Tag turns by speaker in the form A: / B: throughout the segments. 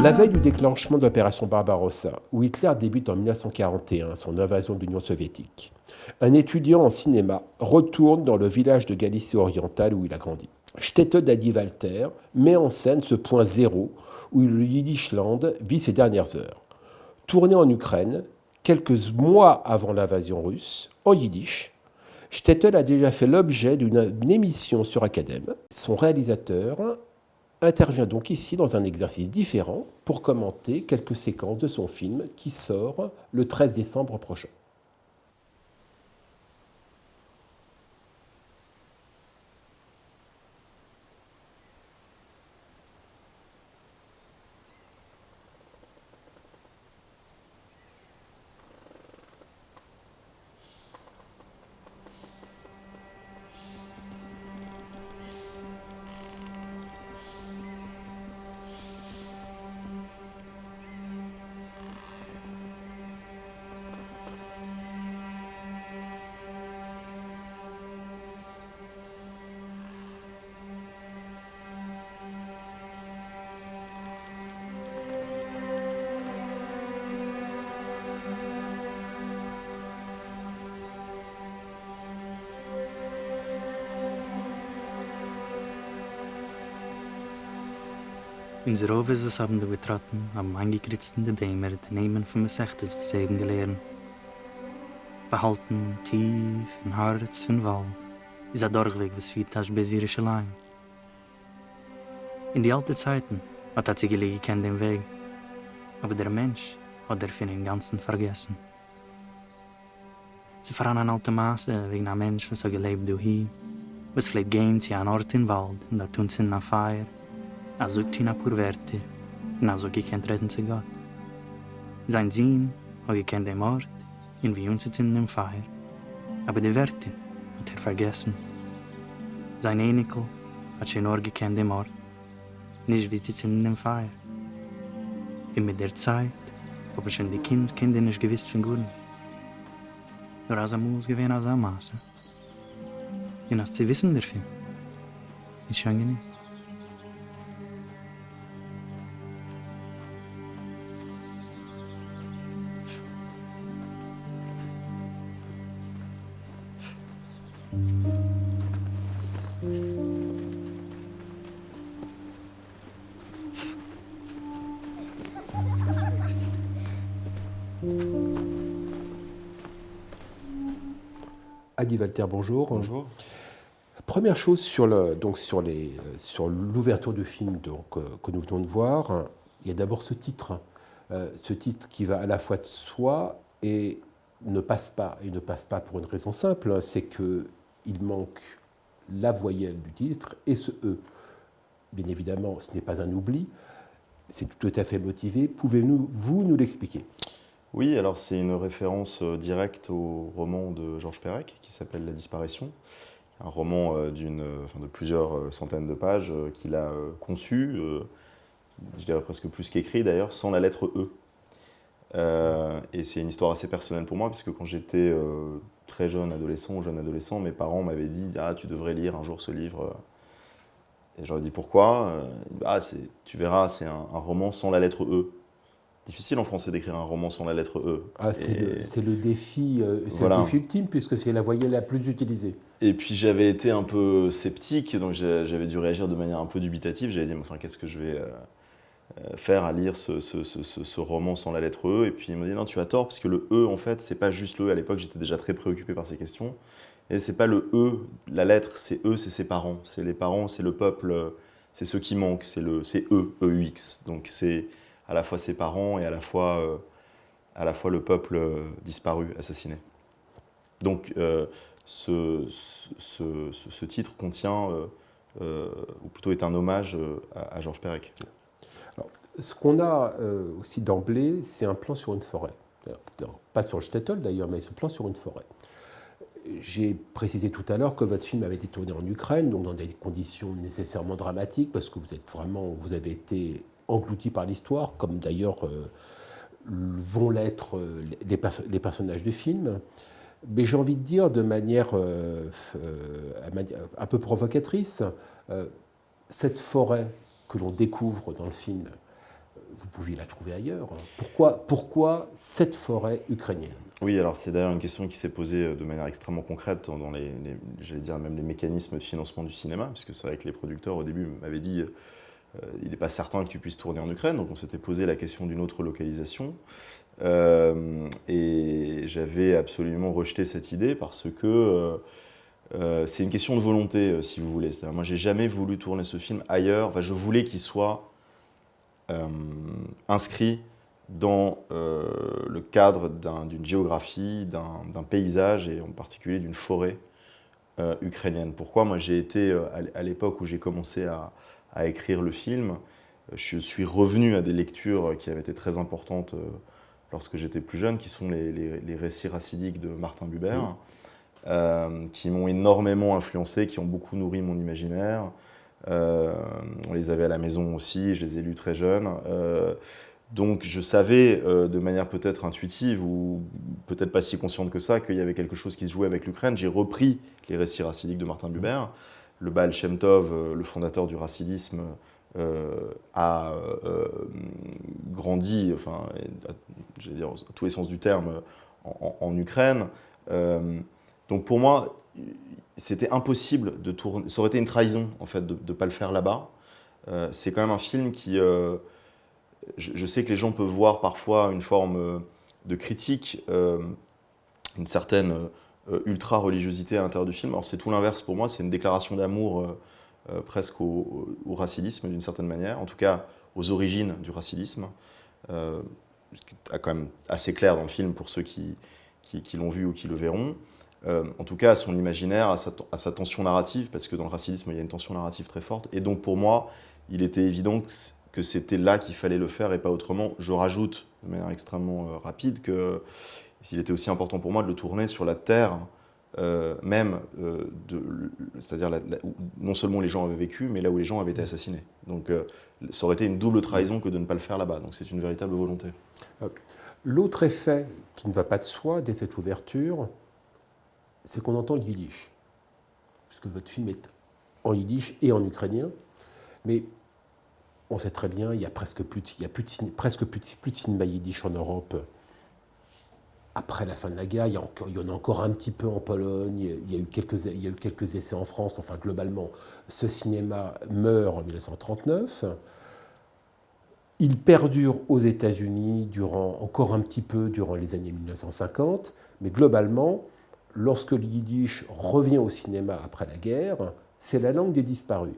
A: La veille du déclenchement de l'opération Barbarossa, où Hitler débute en 1941 son invasion de l'Union soviétique, un étudiant en cinéma retourne dans le village de Galicie orientale où il a grandi. Stette Dadi Walter met en scène ce point zéro où le Yiddishland vit ses dernières heures. Tourné en Ukraine, quelques mois avant l'invasion russe, en yiddish, Stettel a déjà fait l'objet d'une émission sur Academ. Son réalisateur intervient donc ici dans un exercice différent pour commenter quelques séquences de son film qui sort le 13 décembre prochain.
B: In der Oasis haben wir betraten, am eingekritzten Bämer, den Namen von Mesechtes, was eben gelernt. Behalten, tief, in Harz, von Wald, ist ein Durchweg, was führt als Besirische Lein. In die alten Zeiten hat sie gelegen kennt den Weg, aber der Mensch hat er von dem Ganzen vergessen. Sie fahren an alte Maße, wegen einem Mensch, was gelebt durch hier, was vielleicht gehen sie an Ort im Wald, und da tun sie nach Feier, also Tina Purverte, und also gekannt retten zu Gott. Sein Sinn hat gekannt den Ort, und wie uns in dem Feier. Aber die Werte hat er vergessen. Sein Enkel hat schon nur gekannt den Ort, nicht wie sie in dem Feier. Und mit der Zeit habe schon die Kinder nicht gewiss von Guten. Nur als muss gewesen als Maße. Und als sie wissen dafür, ist schon genug.
A: Adi Walter, bonjour.
C: Bonjour.
A: Première chose sur l'ouverture du film que nous venons de voir, il y a d'abord ce titre qui va à la fois de soi et ne passe pas. Il ne passe pas pour une raison simple, c'est qu'il manque la voyelle du titre et ce E. Bien évidemment, ce n'est pas un oubli, c'est tout à fait motivé. Pouvez-vous nous l'expliquer ?
C: Oui, alors c'est une référence directe au roman de Georges Perec qui s'appelle La Disparition, un roman de plusieurs centaines de pages qu'il a conçu, je dirais presque plus qu'écrit d'ailleurs, sans la lettre E. Et c'est une histoire assez personnelle pour moi, puisque quand j'étais très jeune adolescent, mes parents m'avaient dit « Ah, tu devrais lire un jour ce livre ». Et j'aurais dit « Pourquoi ?» Tu verras, c'est un roman sans la lettre E. Difficile en français d'écrire un roman sans la lettre E.
A: Ah, c'est le défi,
C: voilà.
A: Le défi ultime, puisque c'est la voyelle la plus utilisée.
C: Et puis j'avais été un peu sceptique, donc j'avais dû réagir de manière un peu dubitative. J'avais dit, enfin, qu'est-ce que je vais faire à lire ce roman sans la lettre E? Et puis il m'a dit, non, tu as tort, parce que le E, en fait, c'est pas juste le E. À l'époque, j'étais déjà très préoccupé par ces questions. Et c'est pas le E, la lettre, c'est E, c'est ses parents. C'est les parents, c'est le peuple, c'est ceux qui manquent, c'est E, E-U-X. Donc c'est à la fois ses parents et à la fois le peuple disparu, assassiné. Donc ce titre contient, ou plutôt est un hommage à Georges Perec.
A: Alors, ce qu'on a aussi d'emblée, c'est un plan sur une forêt. Pas sur le Stettel d'ailleurs, mais ce plan sur une forêt. J'ai précisé tout à l'heure que votre film avait été tourné en Ukraine, donc dans des conditions nécessairement dramatiques, parce que vous avez été englouti par l'histoire, comme d'ailleurs vont l'être les personnages du film. Mais j'ai envie de dire de manière un peu provocatrice, cette forêt que l'on découvre dans le film, vous pouviez la trouver ailleurs. Pourquoi cette forêt ukrainienne?
C: Oui, alors c'est d'ailleurs une question qui s'est posée de manière extrêmement concrète dans j'allais dire même les mécanismes de financement du cinéma, puisque c'est vrai que les producteurs au début m'avaient dit il n'est pas certain que tu puisses tourner en Ukraine, donc on s'était posé la question d'une autre localisation. Et j'avais absolument rejeté cette idée parce que c'est une question de volonté, si vous voulez. C'est-à-dire, moi, j'ai jamais voulu tourner ce film ailleurs. Enfin, je voulais qu'il soit inscrit dans le cadre d'une géographie, d'un paysage et en particulier d'une forêt ukrainienne. Pourquoi? Moi, j'ai été, à l'époque où j'ai commencé à écrire le film, je suis revenu à des lectures qui avaient été très importantes lorsque j'étais plus jeune, qui sont les récits racidiques de Martin Buber, qui m'ont énormément influencé, qui ont beaucoup nourri mon imaginaire. On les avait à la maison aussi, je les ai lus très jeunes. Donc je savais de manière peut-être intuitive ou peut-être pas si consciente que ça qu'il y avait quelque chose qui se jouait avec l'Ukraine. J'ai repris les récits racidiques de Martin Buber. Le Baal Shem Tov, le fondateur du racidisme, a grandi, enfin, j'allais dire à tous les sens du terme, en Ukraine. Donc pour moi, c'était impossible de tourner. Ça aurait été une trahison en fait de ne pas le faire là-bas. C'est quand même un film qui, je sais que les gens peuvent voir parfois une forme de critique, une certaine ultra-religiosité à l'intérieur du film. Alors c'est tout l'inverse pour moi, c'est une déclaration d'amour presque au racidisme d'une certaine manière, en tout cas aux origines du racidisme, ce qui est quand même assez clair dans le film pour ceux qui l'ont vu ou qui le verront. En tout cas à son imaginaire, à sa tension narrative, parce que dans le racidisme il y a une tension narrative très forte, et donc pour moi il était évident que c'était là qu'il fallait le faire et pas autrement. Je rajoute de manière extrêmement rapide qu'il était aussi important pour moi de le tourner sur la terre même, c'est-à-dire non seulement les gens avaient vécu, mais là où les gens avaient été assassinés. Donc ça aurait été une double trahison que de ne pas le faire là-bas. Donc c'est une véritable volonté.
A: L'autre effet qui ne va pas de soi dès cette ouverture, c'est qu'on entend le yiddish. Puisque votre film est en yiddish et en ukrainien. Mais on sait très bien, il y a presque plus de cinéma yiddish en Europe. Après la fin de la guerre, il y en a encore un petit peu en Pologne, il y a eu quelques essais en France. Enfin, globalement, ce cinéma meurt en 1939. Il perdure aux États-Unis encore un petit peu durant les années 1950. Mais globalement, lorsque le yiddish revient au cinéma après la guerre, c'est la langue des disparus.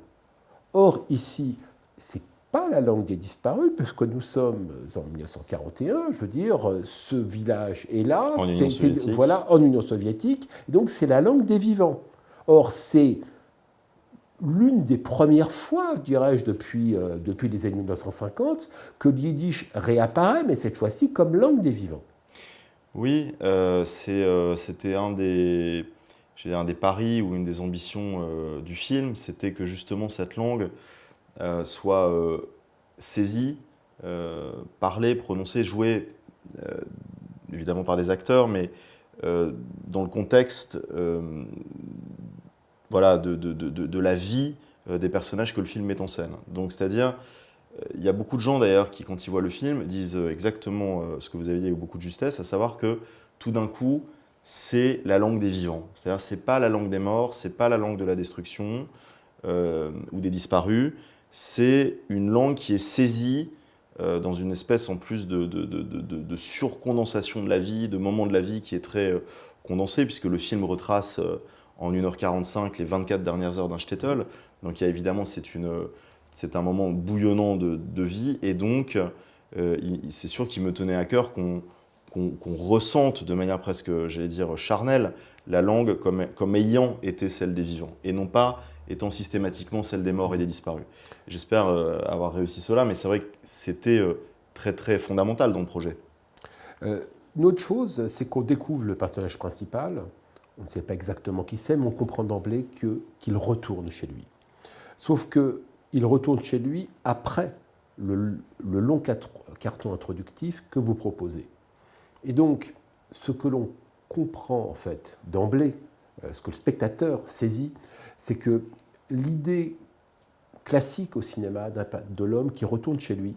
A: Or, ici, c'est pas la langue des disparus, puisque nous sommes en 1941, je veux dire, ce village est là, voilà, en Union soviétique, et donc c'est la langue des vivants. Or, c'est l'une des premières fois, dirais-je, depuis les années 1950, que le yiddish réapparaît, mais cette fois-ci comme langue des vivants.
C: Oui, c'était un des paris ou une des ambitions du film, c'était que justement cette langue soit saisie, parlée, prononcée, jouée, évidemment par des acteurs, mais dans le contexte voilà, de la vie des personnages que le film met en scène. Donc c'est-à-dire, il y a beaucoup de gens d'ailleurs qui, quand ils voient le film, disent exactement ce que vous avez dit avec beaucoup de justesse, à savoir que tout d'un coup, c'est la langue des vivants. C'est-à-dire, c'est pas la langue des morts, c'est pas la langue de la destruction ou des disparus, c'est une langue qui est saisie dans une espèce en plus de surcondensation de la vie, de moments de la vie qui est très condensé, puisque le film retrace en 1h45 les 24 dernières heures d'un shtetl. Donc il y a évidemment, c'est un moment bouillonnant de vie, et donc c'est sûr qu'il me tenait à cœur qu'on ressente de manière presque, j'allais dire, charnelle, la langue comme ayant été celle des vivants, et non pas étant systématiquement celle des morts et des disparus. J'espère avoir réussi cela, mais c'est vrai que c'était très très fondamental dans le projet.
A: Une autre chose, c'est qu'on découvre le personnage principal, on ne sait pas exactement qui c'est, mais on comprend d'emblée qu'il retourne chez lui. Sauf qu'il retourne chez lui après le long carton introductif que vous proposez. Et donc, ce que l'on comprend en fait d'emblée, ce que le spectateur saisit, c'est que l'idée classique au cinéma de l'homme qui retourne chez lui,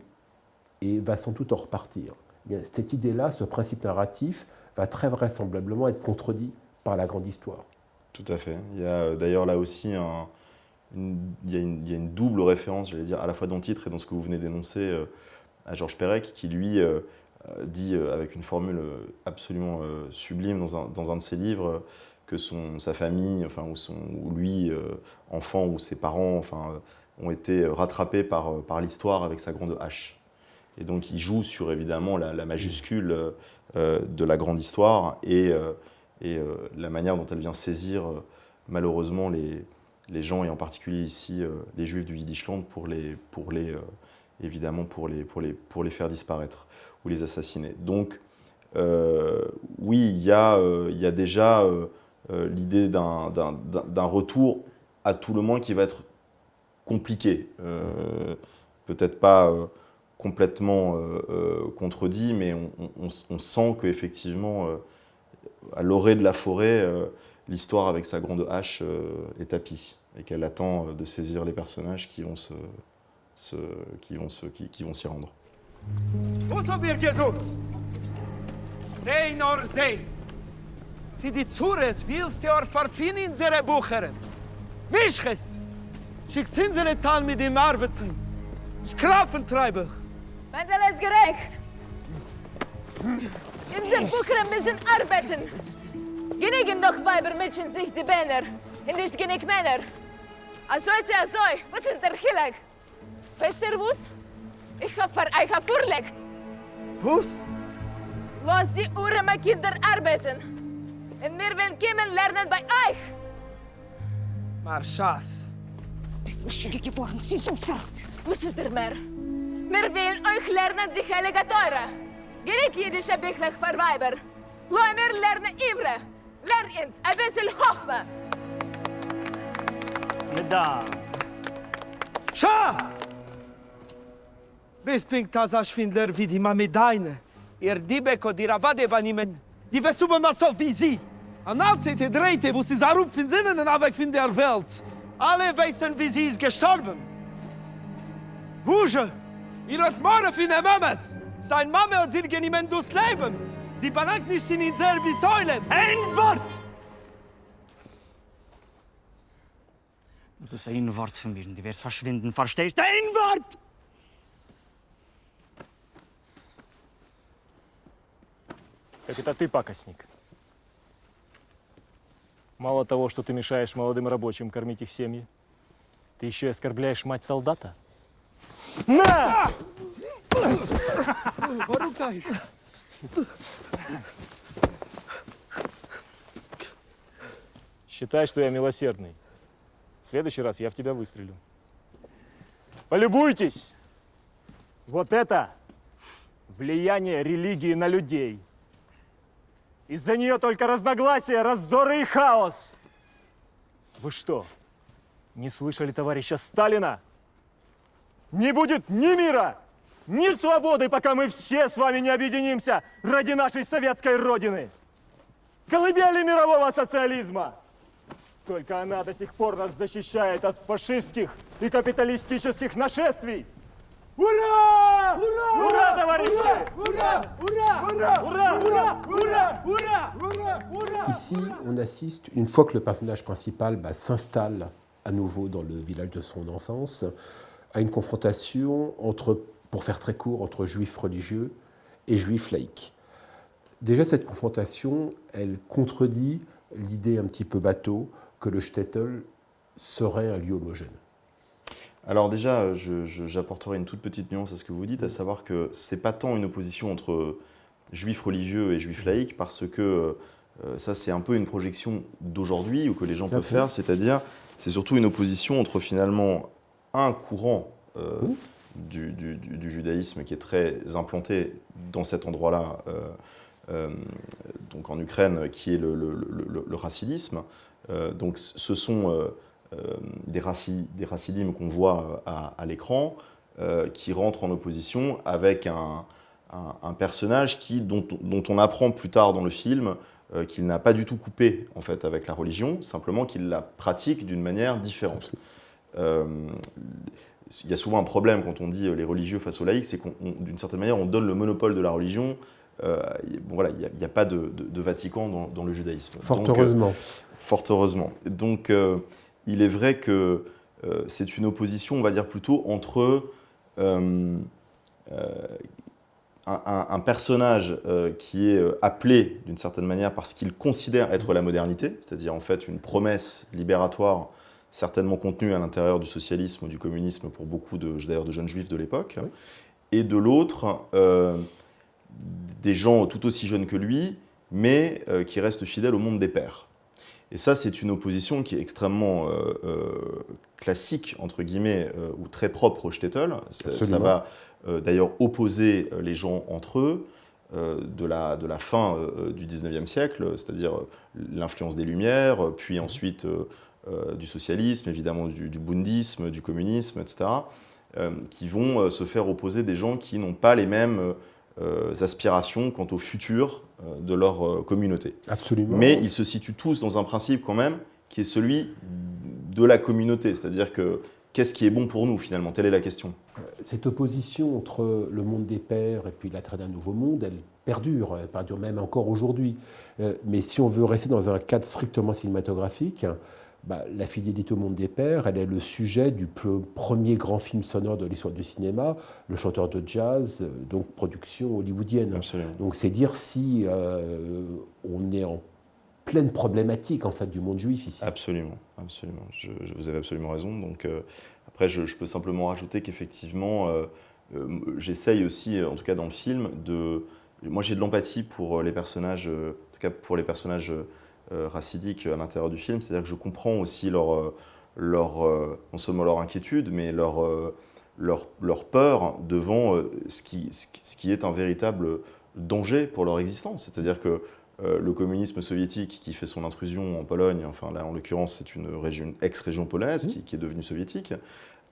A: et va sans doute en repartir. Eh bien, cette idée-là, ce principe narratif, va très vraisemblablement être contredit par la grande histoire.
C: Tout à fait. Il y a d'ailleurs là aussi il y a une double référence, j'allais dire, à la fois dans le titre et dans ce que vous venez d'énoncer, à Georges Perec, qui lui dit avec une formule absolument sublime dans un de ses livres que sa famille, enfin, ou lui, enfant, ou ses parents, enfin, ont été rattrapés par l'histoire avec sa grande hache. Et donc il joue sur évidemment la majuscule de la grande histoire et la manière dont elle vient saisir malheureusement les gens, et en particulier ici les Juifs du Yiddishland, pour les faire disparaître ou les assassiner. Donc oui, il y a déjà l'idée d'un retour, à tout le moins, qui va être compliqué. Peut-être pas complètement contredit, mais on sent qu'effectivement, à l'orée de la forêt, l'histoire avec sa grande hache est tapie, et qu'elle attend de saisir les personnages qui vont s'y rendre.
D: Was hab ihr gesucht? Seh nor seh. Sie die Zures willst ihr verfin in seine Bucheren. Mischches! Schickst in seine Tal mit dem Arbeiten. Skrafentreiber.
E: Mendel ist gerecht. In den Bucheren müssen arbeiten. Genigen doch Weiber mitchen sich die Bänner. Und nicht genig Männer. Azoi, was ist der Chilag? Weißt ihr was? Ich hab vorlegt.
D: Was?
E: Lass die Uhren meine Kinder arbeiten. Und wir wollen kommen lernen bei euch.
D: Marschas.
E: Bist du schillig geworden, Süßufer? Was ist der mehr? Wir wollen euch lernen die Heilige Teure. Gerig jüdische Büchlein für Weiber. Lass mir lernen Ivre. Lern uns ein bisschen Hochme.
B: Madame.
D: Scha! Bis pinkt das Schwindler wie die Mamedeine. Ihr Dibeko, die Ravade übernehmen. Die besuchen mal so wie sie. An Altzeit dreite, wo sie Sarup von Sinnen und Abweg von der Welt. Alle wissen, wie sie ist gestorben. Wuge, ihr habt Morde von der Mames. Sein Mame hat sie geniemen durchs Leben. Die belangt nicht in den selben Säulen. Ein Wort!
B: Das ist ein Wort von mir, die wird verschwinden, verstehst du? Ein Wort!
F: Так это ты пакостник. Мало того, что ты мешаешь молодым рабочим кормить их семьи, ты еще и оскорбляешь мать солдата. На! Считай, что я милосердный. В следующий раз я в тебя выстрелю. Полюбуйтесь! Вот это влияние религии на людей. Из-за нее только разногласия, раздоры и хаос. Вы что, не слышали товарища Сталина? Не будет ни мира, ни свободы, пока мы все с вами не объединимся ради нашей советской родины. Колыбели мирового социализма. Только она до сих пор нас защищает от фашистских и капиталистических нашествий. Ура! Ура! Ура, товарищи! Ура! Ура! Ура! Ура! Ура! Ура! Ура! Ура! Ура!
A: Ici, on assiste, une fois que le personnage principal s'installe à nouveau dans le village de son enfance, à une confrontation pour faire très court, entre juifs religieux et juifs laïcs. Déjà, cette confrontation, elle contredit l'idée un petit peu bateau que le shtetl serait un lieu homogène.
C: Alors déjà, j'apporterai une toute petite nuance à ce que vous dites, à savoir que c'est pas tant une opposition entre juifs religieux et juifs laïcs, parce que ça c'est un peu une projection d'aujourd'hui, ou que les gens peuvent faire, c'est-à-dire c'est surtout une opposition entre finalement un courant du judaïsme qui est très implanté dans cet endroit-là, donc en Ukraine, qui est le hassidisme. Donc ce sont des chassidim qu'on voit à l'écran, qui rentrent en opposition avec un personnage dont on apprend plus tard dans le film qu'il n'a pas du tout coupé en fait, avec la religion, simplement qu'il la pratique d'une manière différente. il y a souvent un problème quand on dit les religieux face aux laïcs, c'est d'une certaine manière, on donne le monopole de la religion. Bon, voilà, il n'y a pas de Vatican dans le judaïsme.
A: Fort heureusement.
C: Fort heureusement. Donc, il est vrai que c'est une opposition, on va dire plutôt, entre un personnage qui est appelé d'une certaine manière parce qu'il considère être la modernité, c'est-à-dire en fait une promesse libératoire certainement contenue à l'intérieur du socialisme ou du communisme pour beaucoup d'ailleurs de jeunes juifs de l'époque, oui. Et de l'autre, des gens tout aussi jeunes que lui, mais qui restent fidèles au monde des pères. Et ça, c'est une opposition qui est extrêmement classique, entre guillemets, ou très propre au shtetl. Ça va d'ailleurs opposer les gens entre eux de la fin du 19e siècle, c'est-à-dire l'influence des Lumières, puis ensuite du socialisme, évidemment du bundisme, du communisme, etc., qui vont se faire opposer des gens qui n'ont pas les mêmes aspirations quant au futur de leur communauté.
A: Absolument.
C: Mais ils se situent tous dans un principe quand même qui est celui de la communauté, c'est-à-dire que qu'est-ce qui est bon pour nous finalement? Telle est la question.
A: Cette opposition entre le monde des pères et puis l'attrait d'un nouveau monde, elle perdure même encore aujourd'hui. Mais si on veut rester dans un cadre strictement cinématographique, la fidélité au monde des pères, elle est le sujet du premier grand film sonore de l'histoire du cinéma, Le chanteur de jazz, donc production hollywoodienne.
C: Absolument.
A: Donc c'est dire si on est en pleine problématique en fait du monde juif ici.
C: Absolument, absolument. Vous avez absolument raison. Donc après, je peux simplement rajouter qu'effectivement, j'essaye aussi, en tout cas dans le film, moi j'ai de l'empathie pour les personnages, en tout cas pour les personnages racidiques à l'intérieur du film, c'est-à-dire que je comprends aussi non seulement leur inquiétude, mais leur peur devant ce qui est un véritable danger pour leur existence. C'est-à-dire que le communisme soviétique qui fait son intrusion en Pologne, enfin là en l'occurrence c'est une ex-région polonaise qui est devenue soviétique,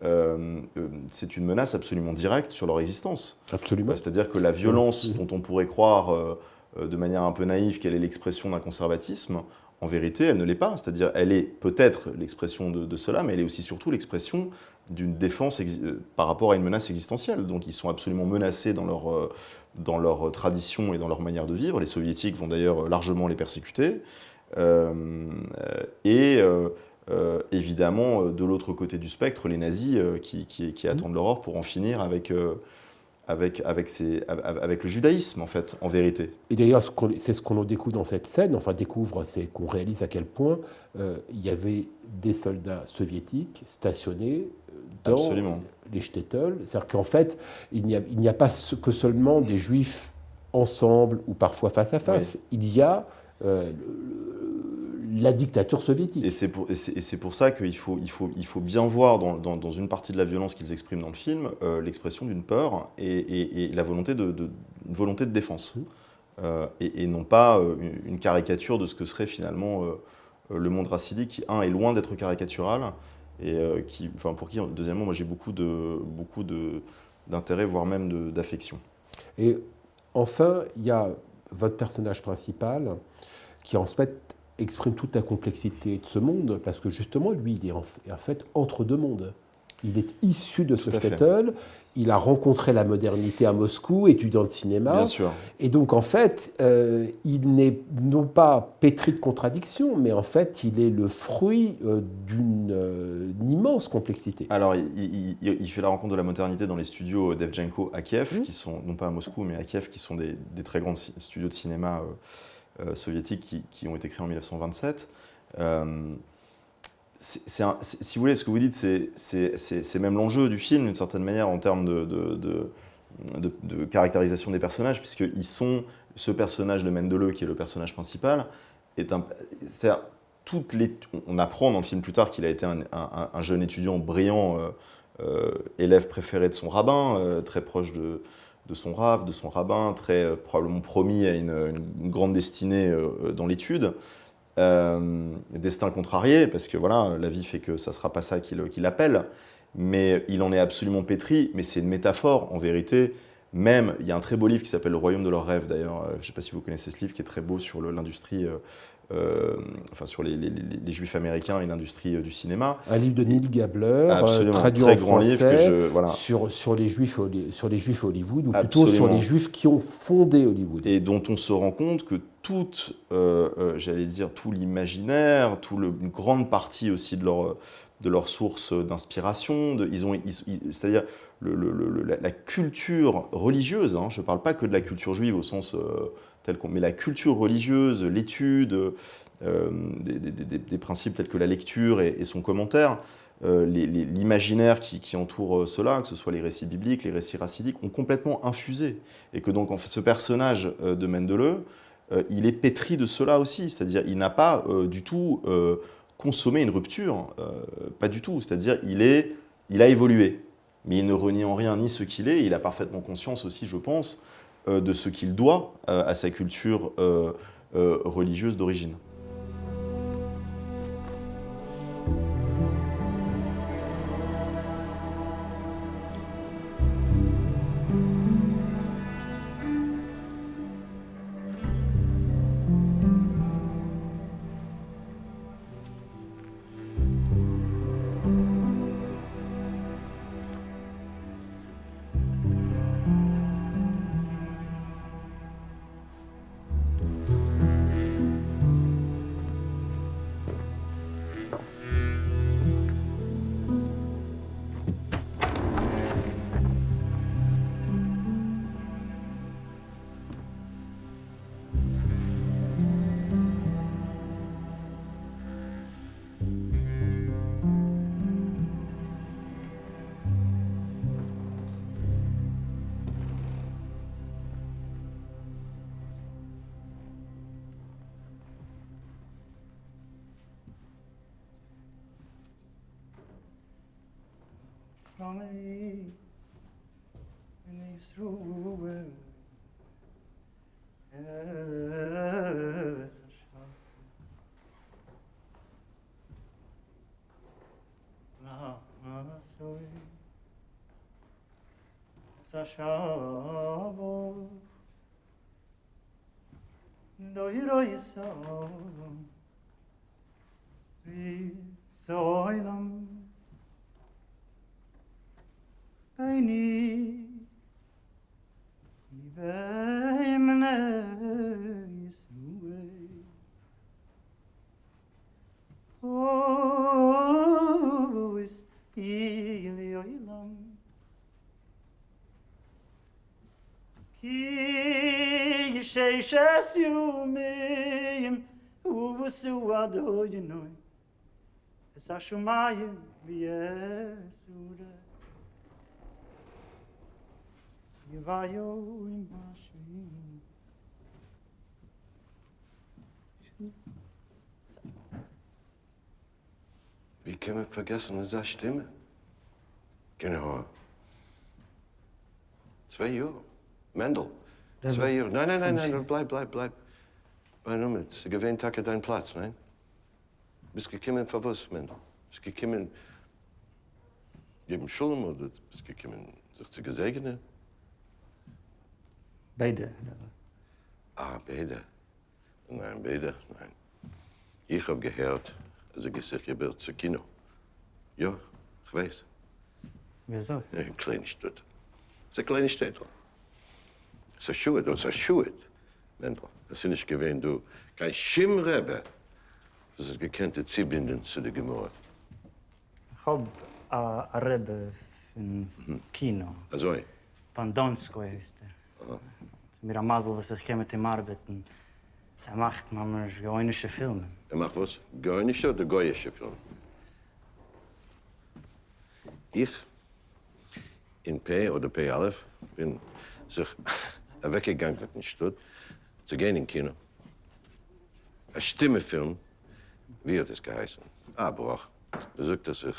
C: c'est une menace absolument directe sur leur existence.
A: Absolument.
C: C'est-à-dire que la violence dont on pourrait croire de manière un peu naïve qu'elle est l'expression d'un conservatisme, en vérité, elle ne l'est pas. C'est-à-dire elle est peut-être l'expression de cela, mais elle est aussi surtout l'expression d'une défense par rapport à une menace existentielle. Donc ils sont absolument menacés dans leur tradition et dans leur manière de vivre. Les soviétiques vont d'ailleurs largement les persécuter. Évidemment, de l'autre côté du spectre, les nazis qui attendent l'aurore pour en finir avec le judaïsme, en fait, en vérité.
A: Et d'ailleurs, c'est ce qu'on découvre dans cette scène, c'est qu'on réalise à quel point il y avait des soldats soviétiques stationnés dans
C: Absolument.
A: Les shtetls. C'est-à-dire qu'en fait, il n'y a pas que seulement des juifs ensemble ou parfois face à face. Oui. Il y a la dictature soviétique.
C: Et c'est pour ça qu'il faut bien voir dans une partie de la violence qu'ils expriment dans le film l'expression d'une peur et la volonté une volonté de défense. Et non pas une caricature de ce que serait finalement le monde racidique qui, est loin d'être caricatural et pour qui, deuxièmement, moi j'ai beaucoup d'intérêt, voire même d'affection.
A: Et enfin, il y a votre personnage principal qui en fait exprime toute la complexité de ce monde, parce que justement, lui, il est en fait entre deux mondes. Il est issu de ce shtetl, il a rencontré la modernité à Moscou, étudiant de cinéma.
C: Bien sûr.
A: Et donc, en fait, il n'est non pas pétri de contradictions, mais en fait, il est le fruit d'une immense complexité.
C: Alors, il fait la rencontre de la modernité dans les studios d'Evgenko à Kiev, qui sont, non pas à Moscou, mais à Kiev, qui sont des très grands studios de cinéma soviétiques qui ont été créés en 1927. Si vous voulez, ce que vous dites, c'est même l'enjeu du film, d'une certaine manière, en termes de caractérisation des personnages, puisqu'ils sont, ce personnage de Mendeleu, qui est le personnage principal, on apprend dans le film plus tard qu'il a été un jeune étudiant brillant, élève préféré de son rabbin, très proche de son rave, de son rabbin, très probablement promis à une grande destinée dans l'étude. Destin contrarié, parce que voilà, la vie fait que ça ne sera pas ça qu'il appelle, mais il en est absolument pétri, mais c'est une métaphore, en vérité. Même, il y a un très beau livre qui s'appelle Le Royaume de leurs rêves, d'ailleurs, je ne sais pas si vous connaissez ce livre, qui est très beau sur l'industrie enfin sur les Juifs américains et l'industrie du cinéma.
A: Un livre de Neil Gabler,
C: Absolument,
A: traduit
C: très
A: en
C: grand livre
A: français,
C: que voilà.
A: sur les Juifs Hollywood, ou plutôt
C: Absolument.
A: sur les Juifs qui ont fondé Hollywood.
C: Et dont on se rend compte que j'allais dire, tout l'imaginaire, une grande partie aussi de leur source d'inspiration, c'est-à-dire la culture religieuse, hein, je ne parle pas que de la culture juive au sens mais la culture religieuse, l'étude des principes tels que la lecture et son commentaire, l'imaginaire qui entoure cela, que ce soit les récits bibliques, les récits racidiques, ont complètement infusé. Et que donc en fait, ce personnage de Mendele, il est pétri de cela aussi, c'est-à-dire il n'a pas du tout consommé une rupture, pas du tout, c'est-à-dire il a évolué, mais il ne renie en rien ni ce qu'il est, il a parfaitement conscience aussi, je pense, de ce qu'il doit à sa culture religieuse d'origine.
G: Family, and he's through it. Yes, Sashabo, do heroism, we saw them. I need even oh, is Ilioilam. Ki sheishes yumim uvusu adoyinoi es ashumayim v'yesuda. Yivayo imashvim.
H: Wie kann man vergessen, was er Stimme? Genau. 2 Jahre. Mendel. 2 Jahre. Nein, bleib. Bei Nummer, sie gewähnt Tag deinen Platz, nein? Bist gekommen für was, Mendel? Bist gekommen, geben Schulden oder bist gekommen, sich zu gesegnen?
B: Beide.
H: Beide. Nein, beide, nein. Ich habe gehört, als ich gesagt habe, er zu Kino. Ja, ich weiß.
B: Wieso?
H: Ja, eine kleine Stadt. Es ist eine kleine Stadt. Es ist ein Schuhet, Mendel. Das sind nicht gewähnt, du. Kein Schimmrebbe. Das ist gekannte Ziehbinden zu der Gemorre.
B: Ich hab ein Rebbe im Kino.
H: Also,
B: Pandonsko heißt er. Es ist mir ein Masel, was ich mit ihm arbeiten. Er macht manchmal goyische Filme.
H: Er macht was? Goyische oder goyische Filme? Ich, in P oder P11, bin sich weggegangen mit dem Stutt, zu gehen in Kino. Ein Stimmefilm, wie hat es geheißen? Bruch. Er sagt, dass ich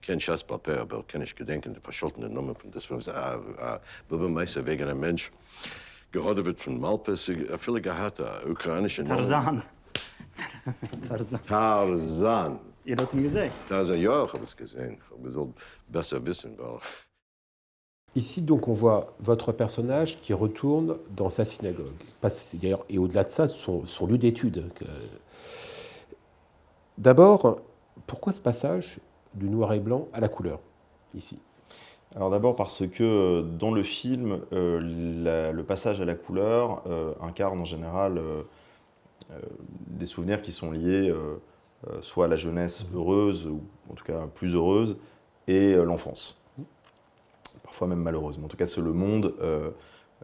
H: kein Schatzpapier, aber kann ich gedenken, die verscholtene Nummer von des Films. Bürgermeister wegen einem Mensch, gehodet wird von Malpes, viele gehabt, ukrainische Nummer. Tarzan.
B: Ihr habt ihn gesehen?
H: Tarzan, ja, ich habe es gesehen. Ich habe gesagt, besser wissen, weil
A: Ici, donc, on voit votre personnage qui retourne dans sa synagogue. D'ailleurs, et au-delà de ça, son lieu d'étude. D'abord, pourquoi ce passage du noir et blanc à la couleur, ici?
C: Alors d'abord parce que dans le film, le passage à la couleur incarne en général des souvenirs qui sont liés soit à la jeunesse heureuse, ou en tout cas plus heureuse, et l'enfance. Parfois même malheureuse, mais en tout cas c'est le monde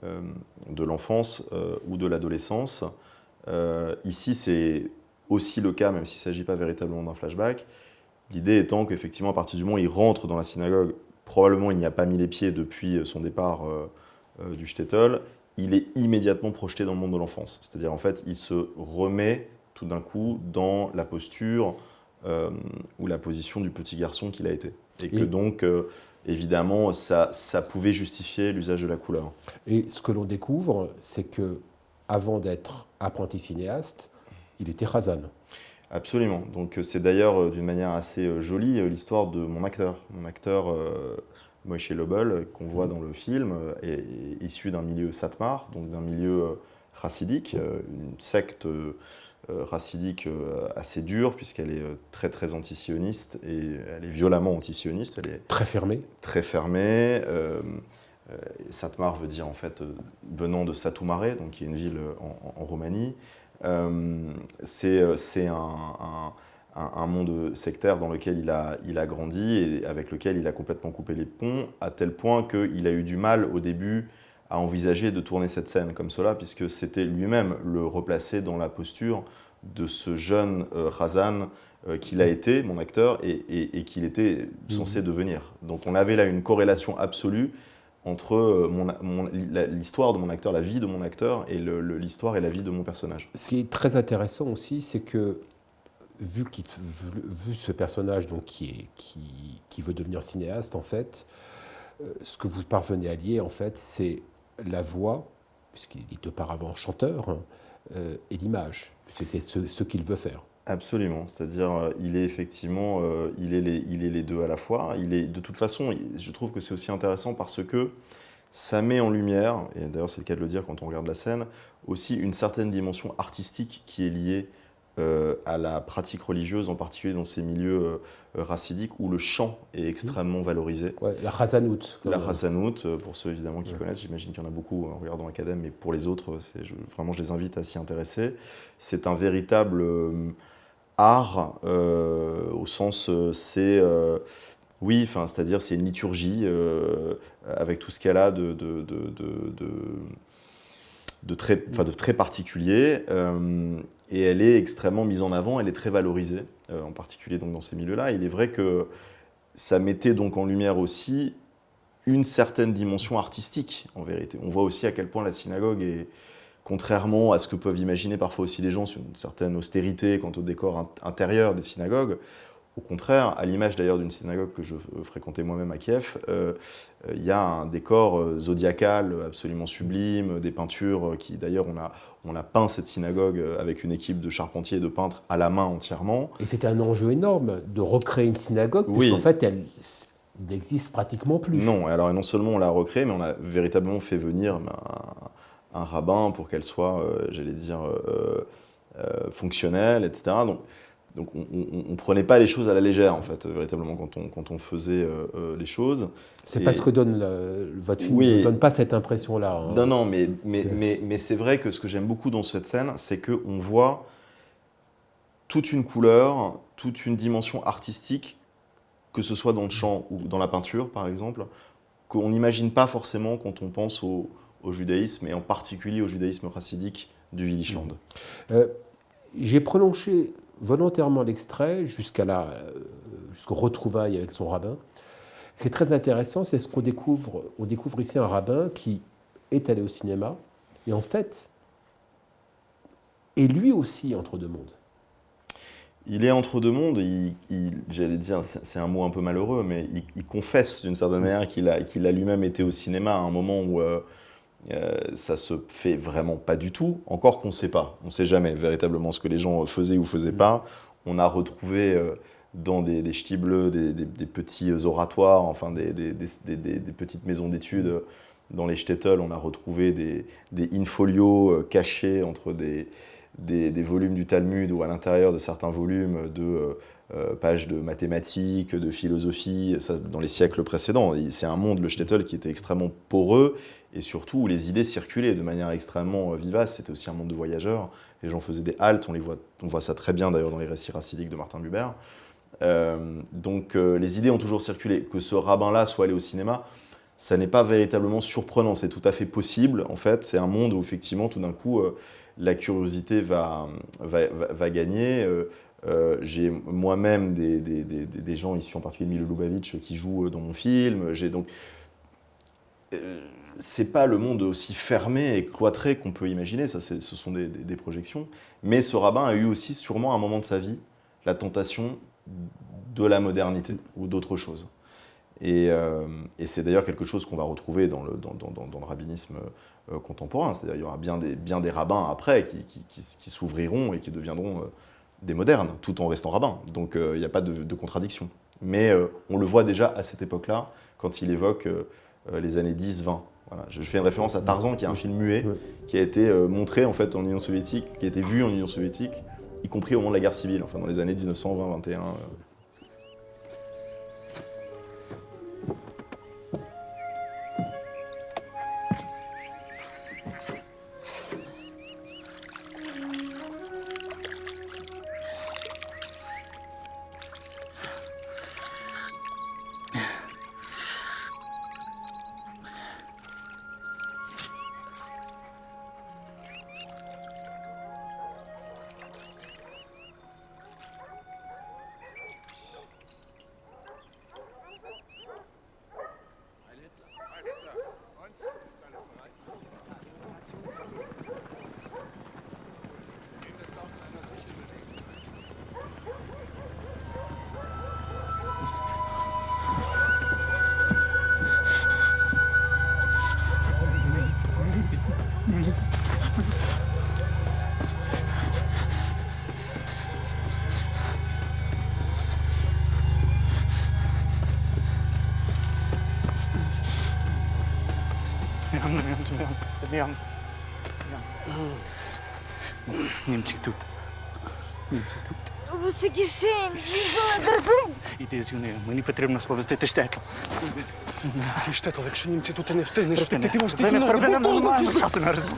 C: de l'enfance ou de l'adolescence. Ici c'est aussi le cas, même s'il ne s'agit pas véritablement d'un flashback. L'idée étant qu'effectivement à partir du moment où il rentre dans la synagogue, probablement il n'y a pas mis les pieds depuis son départ du shtetl, il est immédiatement projeté dans le monde de l'enfance. C'est-à-dire en fait il se remet tout d'un coup dans la posture ou la position du petit garçon qu'il a été. Et que donc évidemment ça pouvait justifier l'usage de la couleur.
A: Et ce que l'on découvre, c'est que avant d'être apprenti cinéaste, il était Chazan.
C: Absolument. Donc c'est d'ailleurs d'une manière assez jolie l'histoire de mon acteur. Mon acteur Moshe Lobel, qu'on voit dans le film, est issu d'un milieu satmar, donc d'un milieu chassidique, une secte chassidique assez dure, puisqu'elle est très très antisioniste, et elle est violemment antisioniste. Elle est
A: très fermée.
C: Très fermée. Satmar veut dire en fait venant de Satu-Mare, donc qui est une ville en Roumanie. C'est un monde sectaire dans lequel il a grandi et avec lequel il a complètement coupé les ponts, à tel point qu'il a eu du mal au début à envisager de tourner cette scène comme cela, puisque c'était lui-même le replacer dans la posture de ce jeune Chazan qu'il a été, mon acteur, et qu'il était censé devenir. Donc on avait là une corrélation absolue entre l'histoire de mon acteur, la vie de mon acteur, et l'histoire et la vie de mon personnage.
A: Ce qui est très intéressant aussi, c'est que, vu ce personnage donc, qui veut devenir cinéaste, en fait, ce que vous parvenez à lier, en fait, c'est la voix, puisqu'il est auparavant chanteur, hein, et l'image. C'est ce qu'il veut faire.
C: Absolument, c'est-à-dire il est effectivement, il est les deux à la fois. De toute façon, je trouve que c'est aussi intéressant parce que ça met en lumière, et d'ailleurs c'est le cas de le dire quand on regarde la scène, aussi une certaine dimension artistique qui est liée à la pratique religieuse, en particulier dans ces milieux chassidiques où le chant est extrêmement valorisé.
A: Ouais, la chazanout.
C: La chazanout, pour ceux évidemment qui connaissent, j'imagine qu'il y en a beaucoup en regardant Academ, mais pour les autres, vraiment je les invite à s'y intéresser. C'est un véritable art, au sens, oui, enfin, c'est-à-dire c'est une liturgie avec tout ce qu'elle a de très particulier, et elle est extrêmement mise en avant, elle est très valorisée, en particulier donc dans ces milieux-là. Il est vrai que ça mettait donc en lumière aussi une certaine dimension artistique, en vérité. On voit aussi à quel point la synagogue est, contrairement à ce que peuvent imaginer parfois aussi les gens sur une certaine austérité quant au décor intérieur des synagogues, au contraire, à l'image d'ailleurs d'une synagogue que je fréquentais moi-même à Kiev, il y a un décor zodiacal absolument sublime, des peintures qui d'ailleurs on a peint cette synagogue avec une équipe de charpentiers et de peintres à la main entièrement.
A: Et c'était un enjeu énorme de recréer une synagogue, puisqu'en fait elle n'existe pratiquement plus.
C: Non, alors non seulement on l'a recréée, mais on a véritablement fait venir un rabbin pour qu'elle soit, j'allais dire, fonctionnelle, etc. Donc on ne prenait pas les choses à la légère, en fait, véritablement, quand on faisait les choses.
A: C'est pas ce que donne votre film, ne donne pas cette impression-là. Hein.
C: Non, mais c'est vrai que ce que j'aime beaucoup dans cette scène, c'est qu'on voit toute une couleur, toute une dimension artistique, que ce soit dans le chant ou dans la peinture, par exemple, qu'on n'imagine pas forcément quand on pense au judaïsme, et en particulier au judaïsme chassidique du Jiddischland.
A: J'ai prolongé volontairement l'extrait jusqu'au retrouvailles avec son rabbin. Ce qui est très intéressant, c'est ce qu'on découvre. On découvre ici un rabbin qui est allé au cinéma et en fait est lui aussi entre deux mondes.
C: Il est entre deux mondes, j'allais dire, c'est un mot un peu malheureux, mais il confesse d'une certaine manière qu'il a lui-même été au cinéma à un moment où ça se fait vraiment pas du tout, encore qu'on ne sait pas. On ne sait jamais véritablement ce que les gens faisaient ou faisaient pas. On a retrouvé dans des ch'tis bleus, des petits oratoires, enfin des petites maisons d'études. Dans les shtetl, on a retrouvé des in-folios cachés entre des volumes du Talmud ou à l'intérieur de certains volumes de pages de mathématiques, de philosophie, ça, dans les siècles précédents. C'est un monde, le shtetl, qui était extrêmement poreux et surtout où les idées circulaient de manière extrêmement vivace. C'était aussi un monde de voyageurs. Les gens faisaient des haltes, on voit ça très bien d'ailleurs dans les récits racidiques de Martin Buber. Donc les idées ont toujours circulé. Que ce rabbin-là soit allé au cinéma, ça n'est pas véritablement surprenant, c'est tout à fait possible. En fait, c'est un monde où effectivement, tout d'un coup, la curiosité va gagner. J'ai moi-même des gens issus en particulier de Milo Lubavitch qui jouent dans mon film. C'est pas le monde aussi fermé et cloîtré qu'on peut imaginer, ça, ce sont des projections. Mais ce rabbin a eu aussi sûrement à un moment de sa vie la tentation de la modernité ou d'autre chose. Et c'est d'ailleurs quelque chose qu'on va retrouver dans le rabbinisme contemporain. C'est-à-dire qu'il y aura bien des rabbins après qui s'ouvriront et qui deviendront des modernes, tout en restant rabbins. Donc il n'y a pas de contradiction. Mais on le voit déjà à cette époque-là, quand il évoque les années 10-20. Voilà. Je fais une référence à Tarzan, qui est un film muet, qui a été montré en fait, en Union soviétique, qui a été vu en Union soviétique, y compris au moment de la guerre civile, enfin dans les années 1920-21.
B: Damian. Nimmt sie tut.
I: Was ist geschehen?
B: Іди, мені потрібно сповістити штетл.
J: Який штетл, якщо німці тут і не встигнеш, ти можеш
B: Припини, ми маємо часу на розмову.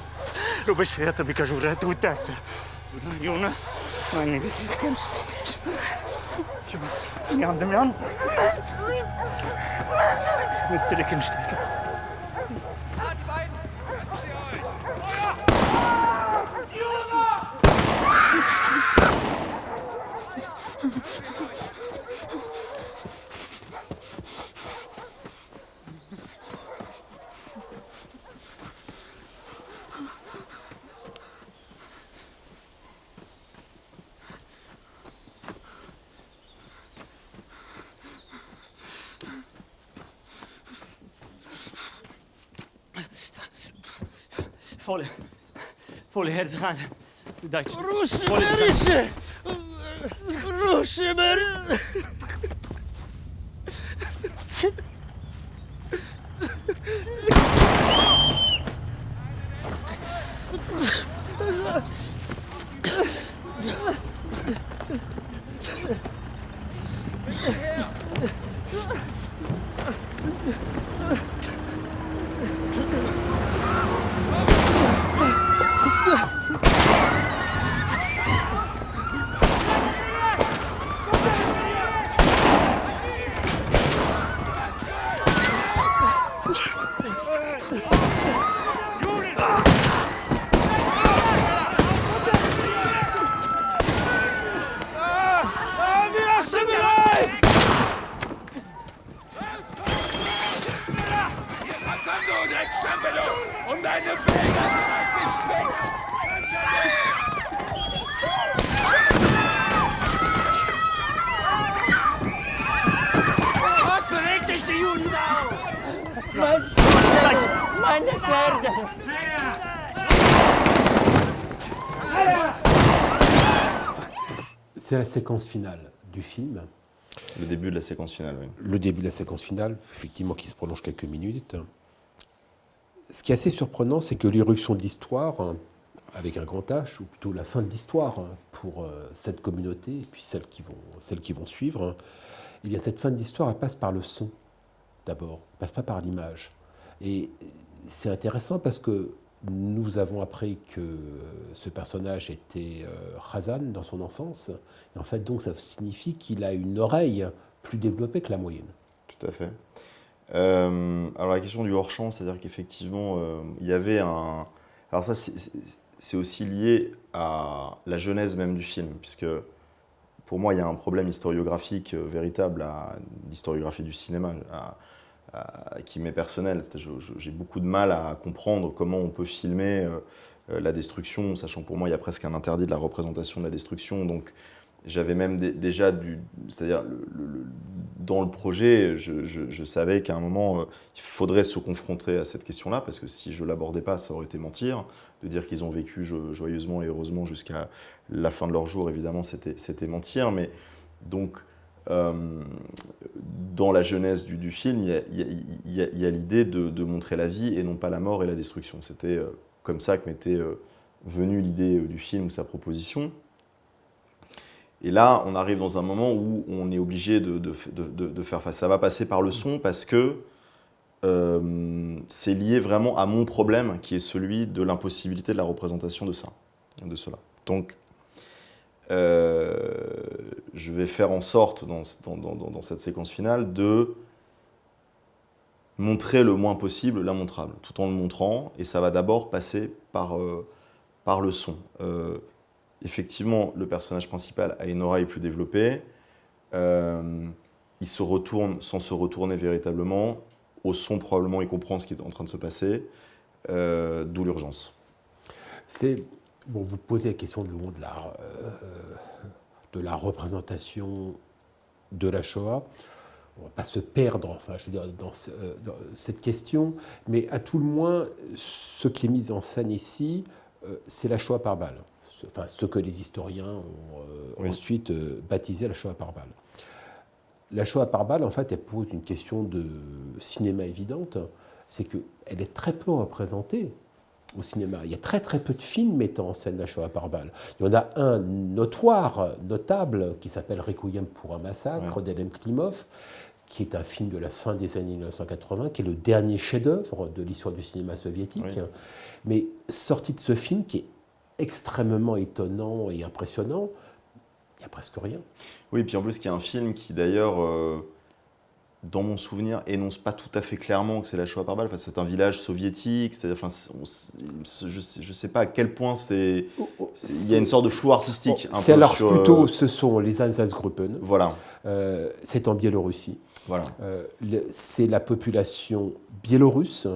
B: Роби, що я тобі кажу, рятуйтеся. Юна, мені відкинеш. Дем'ян. Мистер Кінштетл. Volle herzen gaan. De Duitsers.
G: Roosje,
A: C'est la séquence finale du film,
C: Le début de la séquence finale, oui.
A: Le début de la séquence finale, effectivement, qui se prolonge quelques minutes. Ce qui est assez surprenant, c'est que l'irruption de l'histoire, avec un grand H, ou plutôt la fin de l'histoire pour cette communauté, et puis celles qui vont suivre, eh bien cette fin de l'histoire, elle passe par le son, d'abord, elle passe pas par l'image. Et c'est intéressant parce que nous avons appris que ce personnage était Khazan dans son enfance, et en fait, donc, ça signifie qu'il a une oreille plus développée que la moyenne.
C: Tout à fait. Alors la question du hors-champ, c'est-à-dire qu'effectivement, il y avait un... Alors ça, c'est aussi lié à la genèse même du film, puisque pour moi, il y a un problème historiographique véritable à l'historiographie du cinéma, qui m'est personnel. J'ai beaucoup de mal à comprendre comment on peut filmer la destruction, sachant que pour moi, il y a presque un interdit de la représentation de la destruction. Donc, j'avais même déjà c'est-à-dire dans le projet, je savais qu'à un moment, il faudrait se confronter à cette question-là, parce que si je ne l'abordais pas, ça aurait été mentir. De dire qu'ils ont vécu joyeusement et heureusement jusqu'à la fin de leur jour, évidemment, c'était mentir. Mais donc, dans la genèse du film, il y a l'idée de montrer la vie et non pas la mort et la destruction. C'était comme ça que m'était venue l'idée du film ou sa proposition. Et là, on arrive dans un moment où on est obligé de faire face. Ça va passer par le son parce que c'est lié vraiment à mon problème qui est celui de l'impossibilité de la représentation de cela. Donc, je vais faire en sorte, dans cette séquence finale, de montrer le moins possible l'immontrable, tout en le montrant, et ça va d'abord passer par le son. Effectivement, le personnage principal a une oreille plus développée, il se retourne sans se retourner véritablement, au son probablement il comprend ce qui est en train de se passer, d'où l'urgence.
A: Bon, vous posez la question de la représentation de la Shoah. On ne va pas se perdre, enfin, je veux dire, dans cette question, mais à tout le moins, ce qui est mis en scène ici, c'est la Shoah par balle. Enfin, ce que les historiens ont ensuite baptisé la Shoah par balle. La Shoah par balle, en fait, elle pose une question de cinéma évidente, c'est qu'elle est très peu représentée au cinéma. Il y a très très peu de films mettant en scène la Shoah par balle. Il y en a un notable, qui s'appelle Requiem pour un massacre, d'Elem Klimov, qui est un film de la fin des années 1980, qui est le dernier chef-d'œuvre de l'histoire du cinéma soviétique. Oui. Mais sorti de ce film, qui est extrêmement étonnant et impressionnant, il n'y a presque rien.
C: Oui, puis en plus, il y a un film qui, d'ailleurs, dans mon souvenir, énonce pas tout à fait clairement que c'est la Shoah par balle. Enfin, c'est un village soviétique. Enfin, je ne sais pas à quel point il y a une sorte de flou artistique.
A: Plutôt, ce sont les Einsatzgruppen.
C: Voilà.
A: C'est en Biélorussie.
C: Voilà.
A: C'est la population biélorusse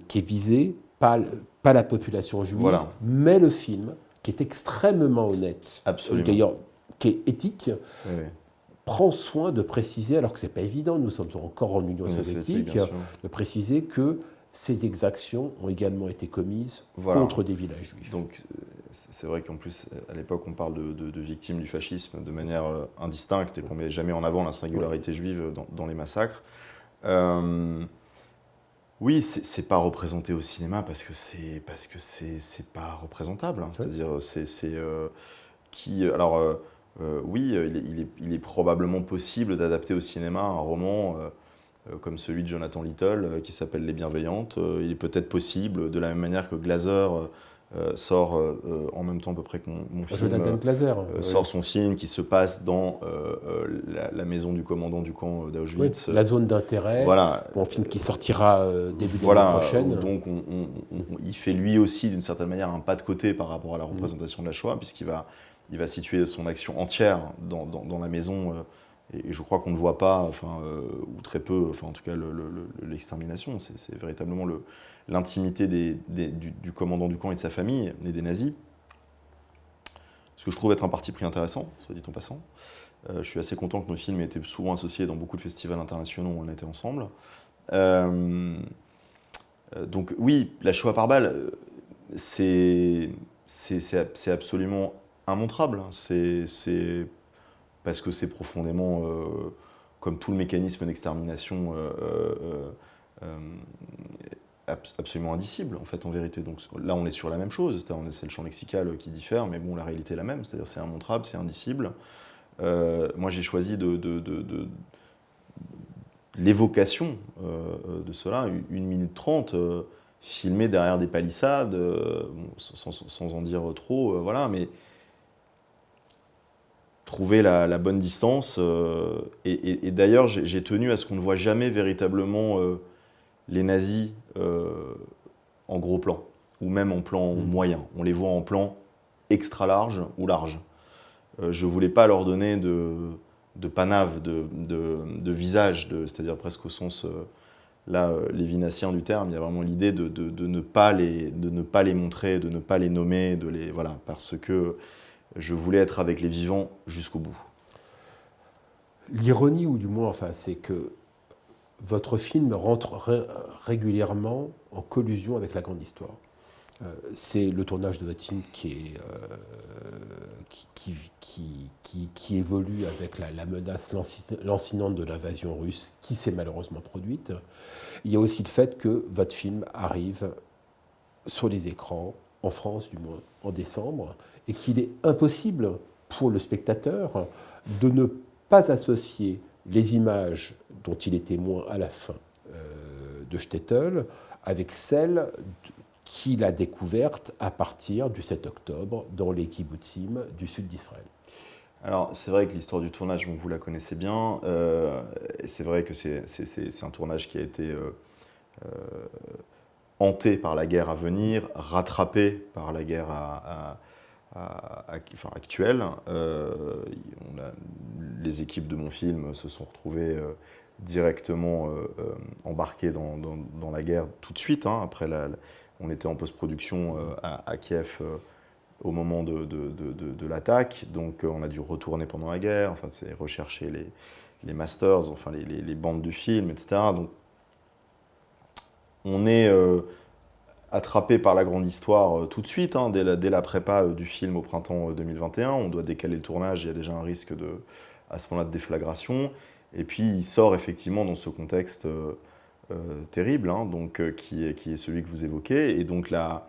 A: qui est visée, pas la population juive, mais le film, qui est extrêmement honnête, d'ailleurs, qui est éthique, prend soin de préciser, alors que ce n'est pas évident, nous sommes encore en Union soviétique, de préciser que ces exactions ont également été commises contre des villages juifs.
C: Donc, c'est vrai qu'en plus, à l'époque, on parle de victimes du fascisme de manière indistincte et qu'on ne met jamais en avant la singularité juive dans les massacres. Oui, c'est pas représenté au cinéma parce que c'est pas représentable. Hein. C'est-à-dire, oui, il est probablement possible d'adapter au cinéma un roman comme celui de Jonathan Little qui s'appelle Les Bienveillantes. Il est peut-être possible, de la même manière que Glaser sort en même temps à peu près que mon film.
A: Jonathan Glaser
C: sort son film qui se passe dans la maison du commandant du camp d'Auschwitz.
A: Oui, la zone d'intérêt, un film qui sortira début de l'année prochaine.
C: Donc il fait lui aussi d'une certaine manière un pas de côté par rapport à la représentation de la Shoah, puisqu'il va situer son action entière dans la maison, et je crois qu'on ne voit pas, ou très peu, en tout cas l'extermination. C'est véritablement l'intimité du commandant du camp et de sa famille, et des nazis. Ce que je trouve être un parti pris intéressant, soit dit en passant. Je suis assez content que nos films aient été souvent associés dans beaucoup de festivals internationaux où on était ensemble. Donc oui, la Shoah par balle, c'est absolument immontrable. parce que c'est profondément, comme tout le mécanisme d'extermination, absolument indicible, en fait, en vérité. Donc là, on est sur la même chose, c'est le champ lexical qui diffère, mais bon, la réalité est la même, c'est-à-dire c'est immontrable, c'est indicible. Moi, j'ai choisi l'évocation de cela, 1 minute 30, filmée derrière des palissades, bon, sans en dire trop, voilà, mais trouver la bonne distance. Et d'ailleurs, j'ai tenu à ce qu'on ne voit jamais véritablement les nazis en gros plan, ou même en plan moyen. On les voit en plan extra large ou large. Je ne voulais pas leur donner de panave, de visage, c'est-à-dire presque au sens lévinassien du terme. Il y a vraiment l'idée de ne pas les montrer, de ne pas les nommer, voilà, parce que je voulais être avec les vivants jusqu'au bout.
A: L'ironie, ou du moins, enfin, c'est que votre film rentre régulièrement en collusion avec la grande histoire. C'est le tournage de votre film qui évolue avec la menace lancinante de l'invasion russe qui s'est malheureusement produite. Il y a aussi le fait que votre film arrive sur les écrans, en France du moins, en décembre, et qu'il est impossible pour le spectateur de ne pas associer les images dont il est témoin à la fin de Shtetl avec celles qu'il a découvertes à partir du 7 octobre dans les kibbutzim du sud d'Israël.
C: Alors, c'est vrai que l'histoire du tournage, vous la connaissez bien. C'est vrai que c'est un tournage qui a été hanté par la guerre à venir, rattrapé par la guerre actuelle. Les équipes de mon film se sont retrouvées directement embarquées dans la guerre tout de suite. Après, on était en post-production à Kiev au moment de l'attaque, donc on a dû retourner pendant la guerre, enfin, c'est rechercher les masters, enfin les bandes du film, etc. Donc on est attrapé par la grande histoire tout de suite, dès la prépa du film au printemps 2021. On doit décaler le tournage, il y a déjà un risque à ce moment-là de déflagration. Et puis il sort effectivement dans ce contexte terrible, donc, qui est celui que vous évoquez. Et donc là,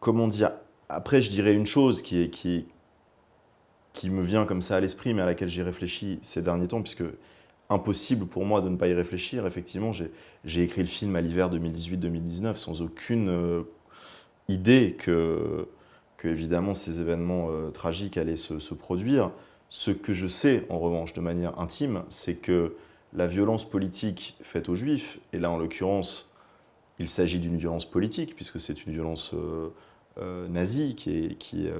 C: comment dire, après je dirais une chose qui me vient comme ça à l'esprit, mais à laquelle j'ai réfléchi ces derniers temps, puisque impossible pour moi de ne pas y réfléchir. Effectivement, j'ai écrit le film à l'hiver 2018-2019 sans aucune idée que évidemment ces événements tragiques allaient se produire. Ce que je sais, en revanche, de manière intime, c'est que la violence politique faite aux Juifs, et là en l'occurrence, il s'agit d'une violence politique, puisque c'est une violence nazie qui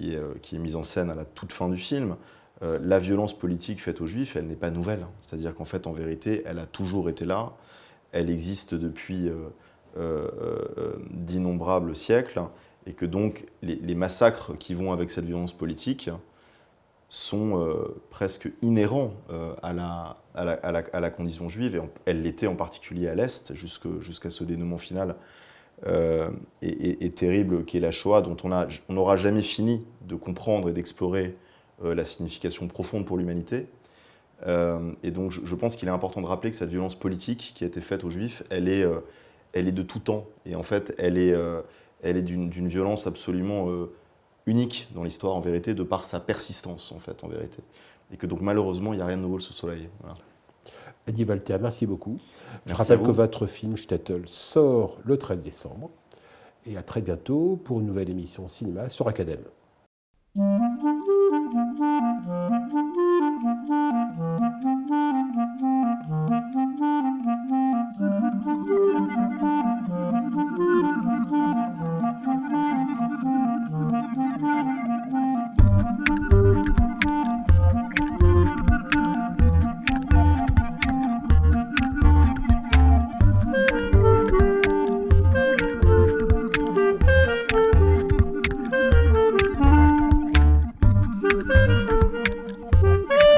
C: est mise en scène à la toute fin du film. La violence politique faite aux Juifs, elle n'est pas nouvelle. C'est-à-dire qu'en fait, en vérité, elle a toujours été là. Elle existe depuis d'innombrables siècles. Et que donc, les massacres qui vont avec cette violence politique sont presque inhérents à la condition juive. Et elle l'était en particulier à l'Est, jusqu'à ce dénouement final et terrible qu'est la Shoah, dont on n'aura jamais fini de comprendre et d'explorer la signification profonde pour l'humanité. Et donc je pense qu'il est important de rappeler que cette violence politique qui a été faite aux Juifs, elle est de tout temps. Et en fait, elle est d'une violence absolument unique dans l'histoire, en vérité, de par sa persistance, en fait, en vérité. Et que donc malheureusement, il n'y a rien de nouveau sous le soleil. Voilà.
A: Adi Walter, merci beaucoup. Je
C: Merci
A: rappelle
C: à vous.
A: que votre film Shtetl sort le 13 décembre. Et à très bientôt pour une nouvelle émission cinéma sur Academ.